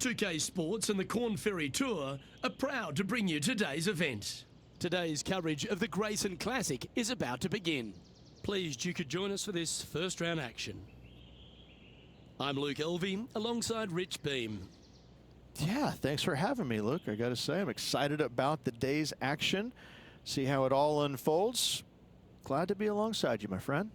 2K Sports and the Pga Tour are proud to bring you today's event. Today's coverage of the Grayson Classic is about to begin. Pleased you could join us for this first round action. I'm Luke Elvey alongside Rich Beam. Yeah, thanks for having me, Luke. I got to say, I'm excited about the day's action. See how it all unfolds. Glad to be alongside you, my friend.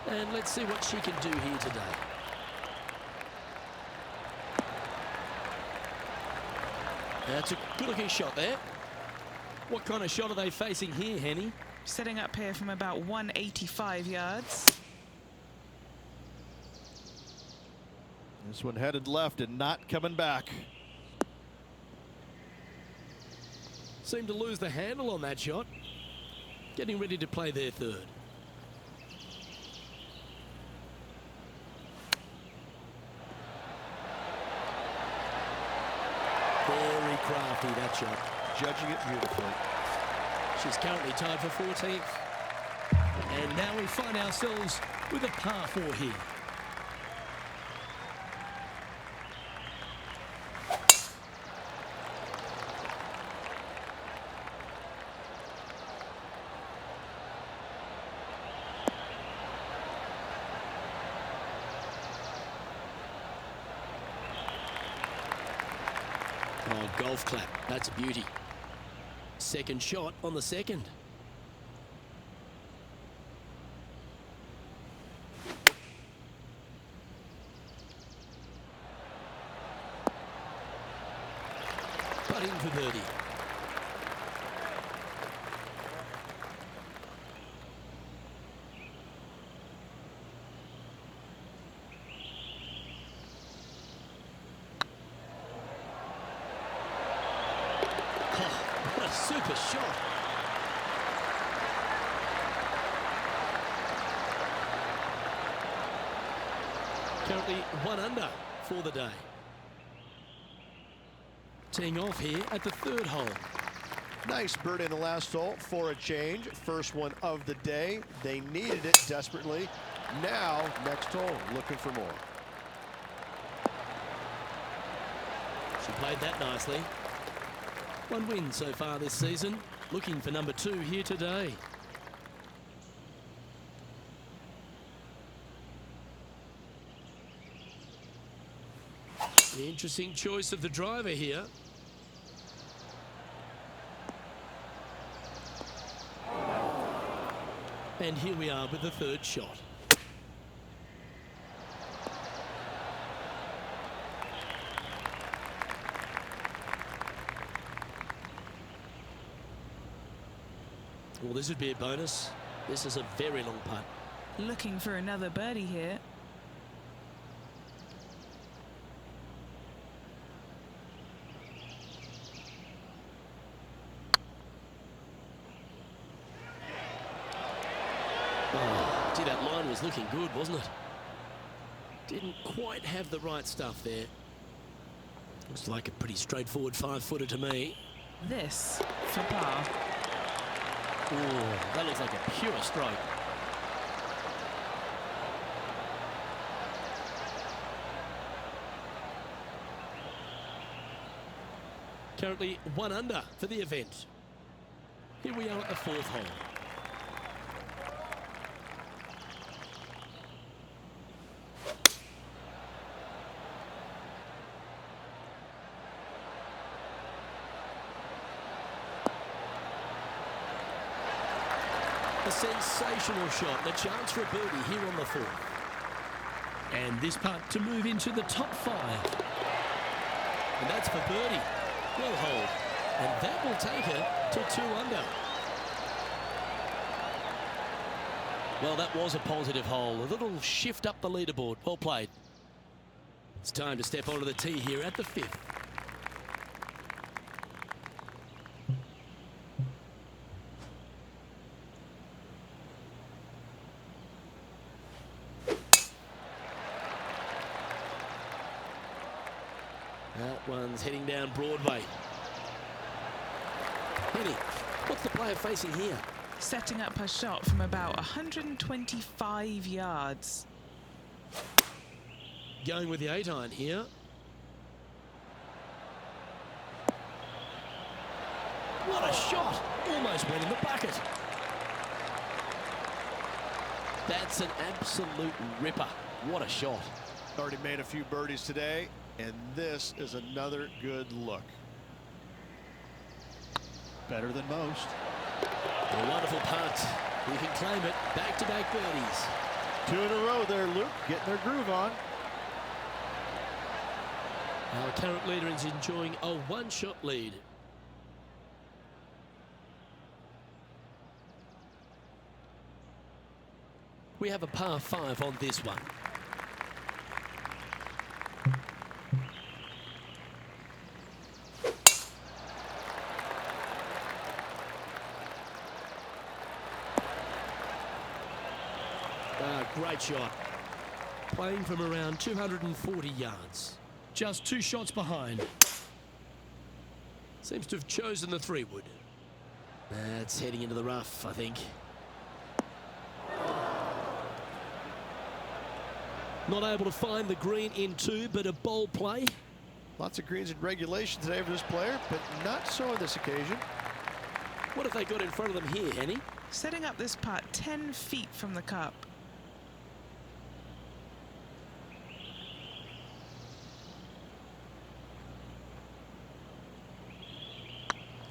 And let's see what she can do here today. That's a good-looking shot there. What kind of shot are they facing here, Henny? Setting up here from about 185 yards. This one headed left and not coming back. Seemed to lose the handle on that shot. Getting ready to play their third. Very crafty, that shot. Judging it beautifully. She's currently tied for 14th. And now we find ourselves with a par 4 here. Oh, golf clap. That's a beauty. Second shot on the second. Putting for birdie. What a super shot. Currently 1 under for the day. Teeing off here at the third hole. Nice birdie in the last hole for a change. First one of the day. They needed it desperately. Now, next hole, looking for more. She played that nicely. 1 win so far this season. Looking for number 2 here today. Interesting choice of the driver here. And here we are with the third shot. Well, this would be a bonus. This is a very long putt. Looking for another birdie here. Oh, gee, that line was looking good, wasn't it? Didn't quite have the right stuff there. Looks like a pretty straightforward 5-footer to me. This for par. Oh, that looks like a pure stroke. Currently 1 under for the event. Here we are at the 4th hole. A sensational shot, and a chance for a birdie here on the 4th. And this putt to move into the top 5. And that's for birdie. Well hold. And that will take her to 2 under. Well, that was a positive hole. A little shift up the leaderboard. Well played. It's time to step onto the tee here at the 5th. That one's heading down Broadway. Penny, what's the player facing here? Setting up her shot from about 125 yards. Going with the 8-iron here. What a shot! Almost went in the bucket. That's an absolute ripper. What a shot. Already made a few birdies today, and this is another good look. Better than most. A wonderful punt. You can claim it. Back-to-back birdies. 2 in a row there, Luke. Getting their groove on. Our current leader is enjoying a one-shot lead. We have a par 5 on this one. Great shot. Playing from around 240 yards. Just 2 shots behind. Seems to have chosen the 3-wood. That's heading into the rough, I think. Not able to find the green in 2, but a bold play. Lots of greens in regulation today for this player, but not so on this occasion. What have they got in front of them here, Henny? Setting up this putt 10 feet from the cup.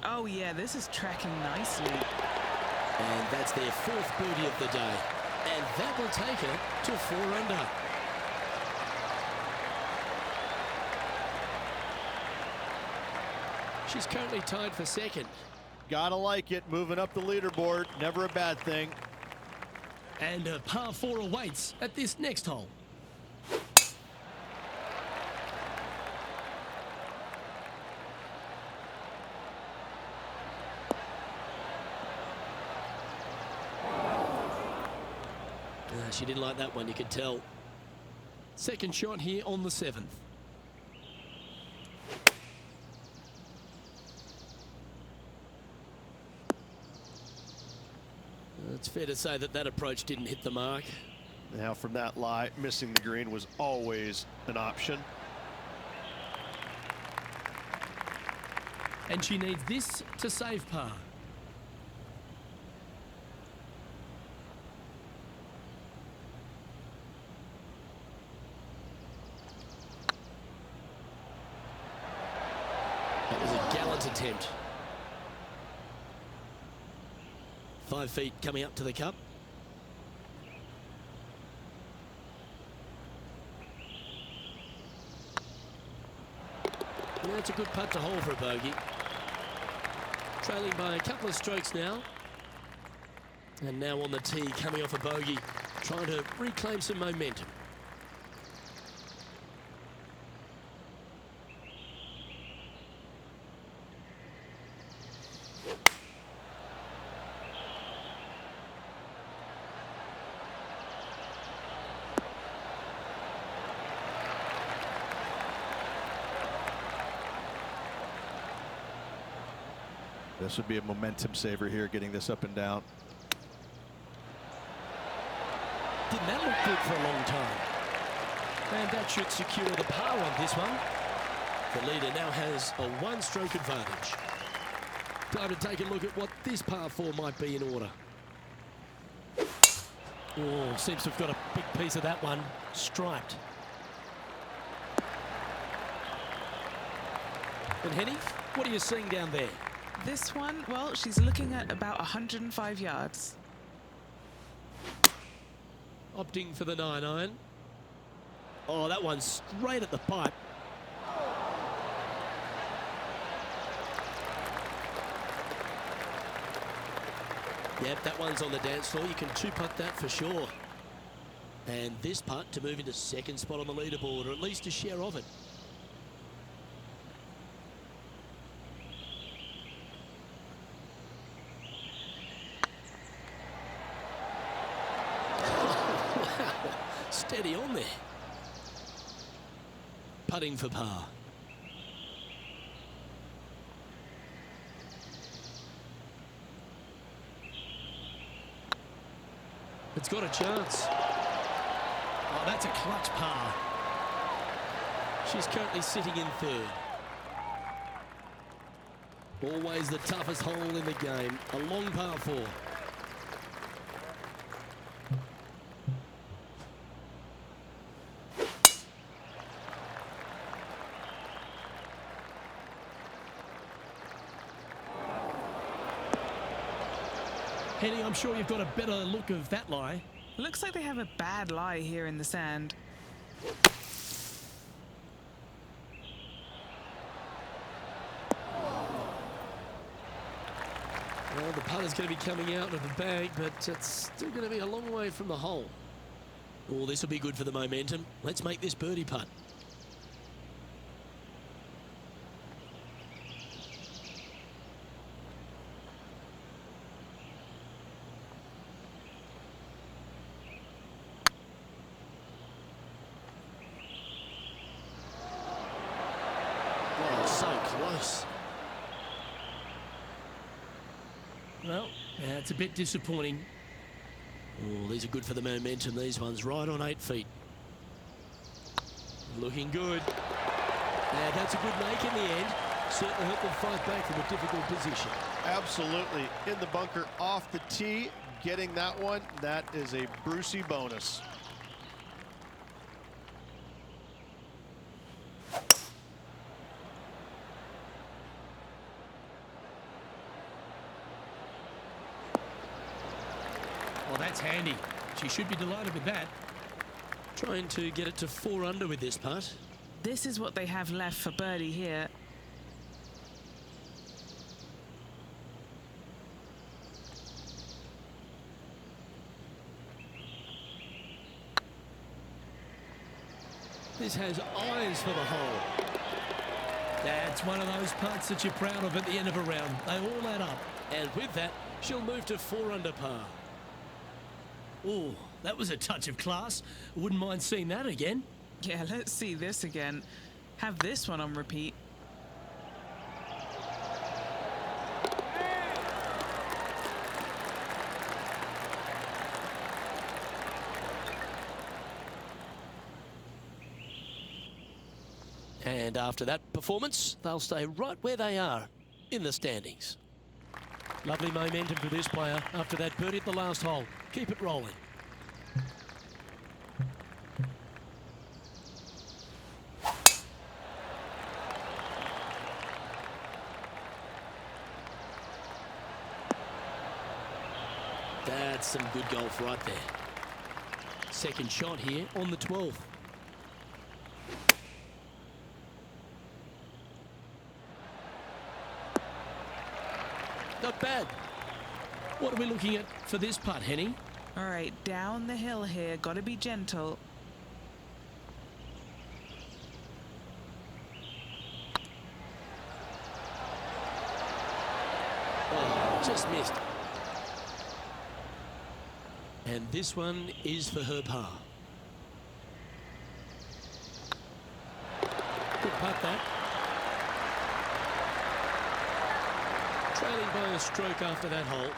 Oh yeah, this is tracking nicely. And that's their 4th birdie of the day. And that will take her to 4 under. She's currently tied for 2nd. Gotta like it, moving up the leaderboard, never a bad thing. And a par 4 awaits at this next hole. She didn't like that one, you could tell. Second shot here on the 7th. It's fair to say that that approach didn't hit the mark. Now from that lie, missing the green was always an option. And she needs this to save par. That was a gallant attempt. 5 feet coming up to the cup. Yeah, it's a good putt to hold for a bogey. Trailing by a couple of strokes now. And now on the tee, coming off a bogey, trying to reclaim some momentum. This would be a momentum saver here, getting this up and down. Didn't that look good for a long time? And that should secure the par on this one. The leader now has a 1-stroke advantage. Time to take a look at what this par 4 might be in order. Oh, seems to have got a big piece of that one striped. And Henny, what are you seeing down there? This one, well, she's looking at about 105 yards. Opting for the 9-iron. Oh, that one's straight at the pipe. Yep, that one's on the dance floor. You can 2-putt that for sure. And this putt to move into 2nd spot on the leaderboard, or at least a share of it. Steady on there. Putting for par. It's got a chance. Oh, that's a clutch par. She's currently sitting in third. Always the toughest hole in the game. A long par 4. Henny, I'm sure you've got a better look of that lie. Looks like they have a bad lie here in the sand. Well, the putter's going to be coming out of the bag, but it's still going to be a long way from the hole. Oh, this will be good for the momentum. Let's make this birdie putt. Oh, so close. Well, that's a bit disappointing. Oh, these are good for the momentum. These ones right on 8 feet. Looking good. Yeah, that's a good make in the end. Certainly helped them fight back from a difficult position. Absolutely. In the bunker off the tee, getting that one, that is a Brucey bonus. Well, that's handy. She should be delighted with that. Trying to get it to 4 under with this putt. This is what they have left for birdie here. This has eyes for the hole. That's one of those putts that you're proud of at the end of a round. They all add up. And with that, she'll move to 4 under par. Oh, that was a touch of class. Wouldn't mind seeing that again. Yeah, let's see this again. Have this one on repeat. And after that performance, they'll stay right where they are in the standings. Lovely momentum for this player after that birdie at the last hole. Keep it rolling. That's some good golf right there. Second shot here on the 12th. Not bad. What are we looking at for this putt, Henny? All right, down the hill here. Got to be gentle. Oh, just missed. And this one is for her par. Good putt, that. Trailing by a stroke after that hole.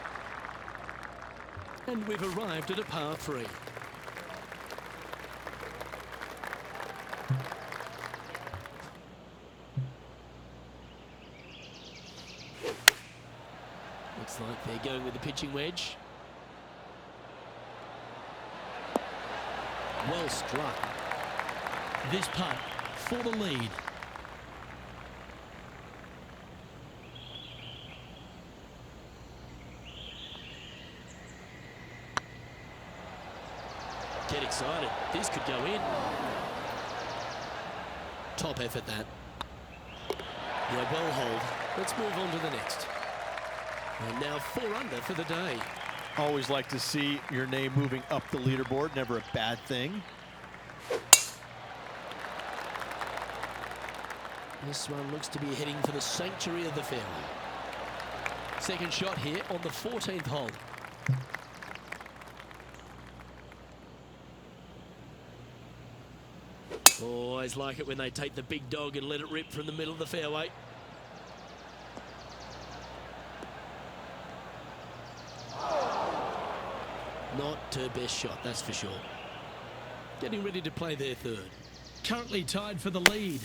And we've arrived at a par 3. Looks like they're going with the pitching wedge. Well struck. This putt for the lead. Get excited. This could go in. Top effort, that. Yeah, well hold. Let's move on to the next. And now 4 under for the day. Always like to see your name moving up the leaderboard. Never a bad thing. This one looks to be heading for the sanctuary of the fairway. Second shot here on the 14th hole. Always like it when they take the big dog and let it rip from the middle of the fairway. Not her best shot, that's for sure. Getting ready to play their third. Currently tied for the lead.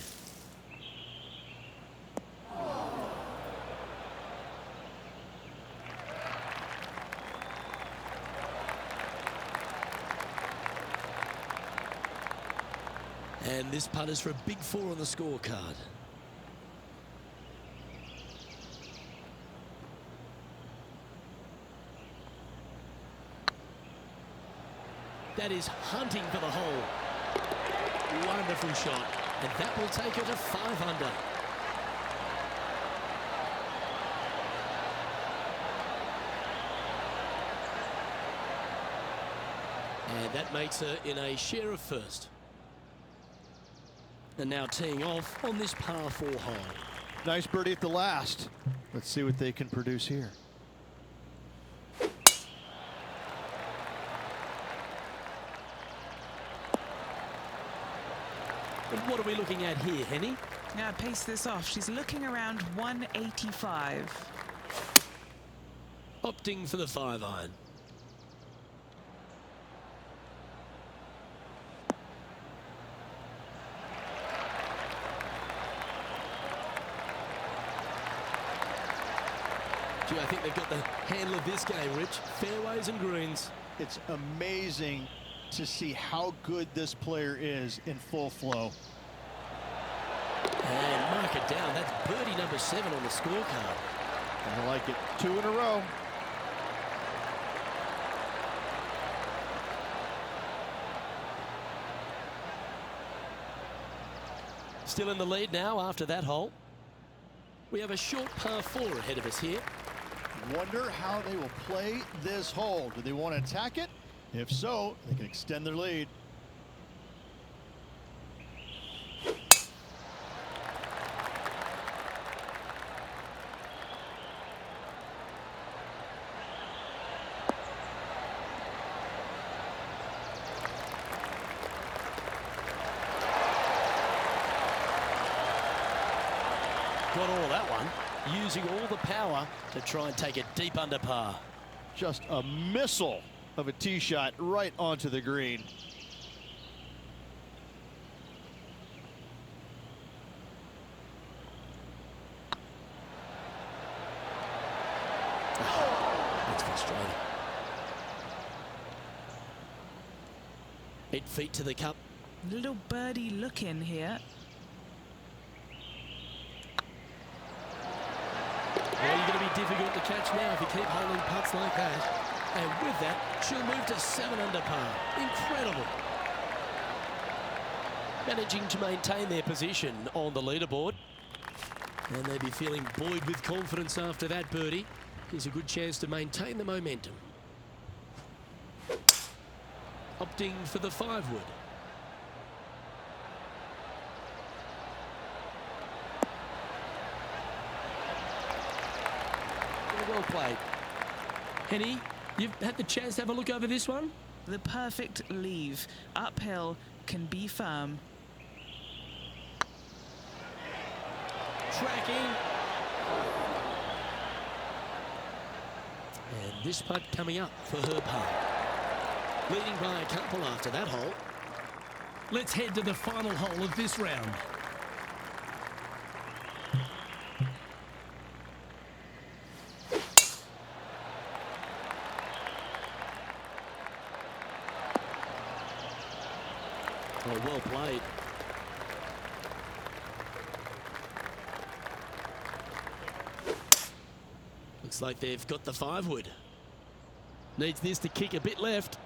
And this putt is for a big 4 on the scorecard. That is hunting for the hole. Wonderful shot. And that will take her to 5 under. And that makes her in a share of first. And now teeing off on this par 4 hole. Nice birdie at the last. Let's see what they can produce here. And what are we looking at here, Henny? Now pace this off. She's looking around 185. Opting for the 5-iron. Gee, I think they've got the handle of this game, Rich. Fairways and greens. It's amazing to see how good this player is in full flow. And mark it down. That's birdie number 7 on the scorecard. I like it. 2 in a row. Still in the lead now after that hole. We have a short par 4 ahead of us here. Wonder how they will play this hole. Do they want to attack it? If so, they can extend their lead. Got all that one, using all the power to try and take it deep under par. Just a missile of a tee shot right onto the green. That's frustrating. 8 feet to the cup. Little birdie look in here. Well, you're going to be difficult to catch now if you keep holding putts like that. And with that, she'll move to 7 under par. Incredible. Managing to maintain their position on the leaderboard. And they'll be feeling buoyed with confidence after that birdie. Here's a good chance to maintain the momentum. Opting for the 5-wood. Well played. Henny, you've had the chance to have a look over this one? The perfect leave. Uphill, can be firm. Tracking. And this putt coming up for her par. Leading by a couple after that hole. Let's head to the final hole of this round. Well played. Looks like they've got the 5-wood. Needs this to kick a bit left.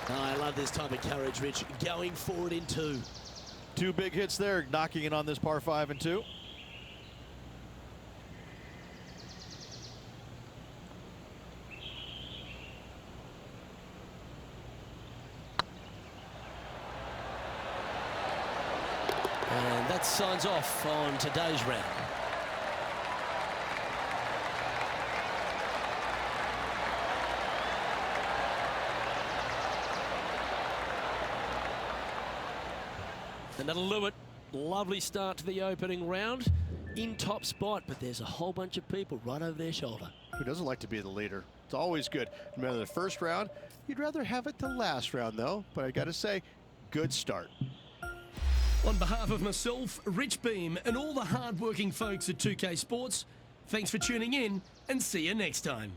Oh, I love this type of courage, Rich. Going forward in 2. 2 big hits there, knocking it on this par 5 and 2. And that signs off on today's round. And that'll do it. Lovely start to the opening round. In top spot, but there's a whole bunch of people right over their shoulder. Who doesn't like to be the leader? It's always good. No matter the first round, you'd rather have it the last round, though. But I got to say, good start. On behalf of myself, Rich Beam, and all the hard-working folks at 2K Sports, thanks for tuning in, and see you next time.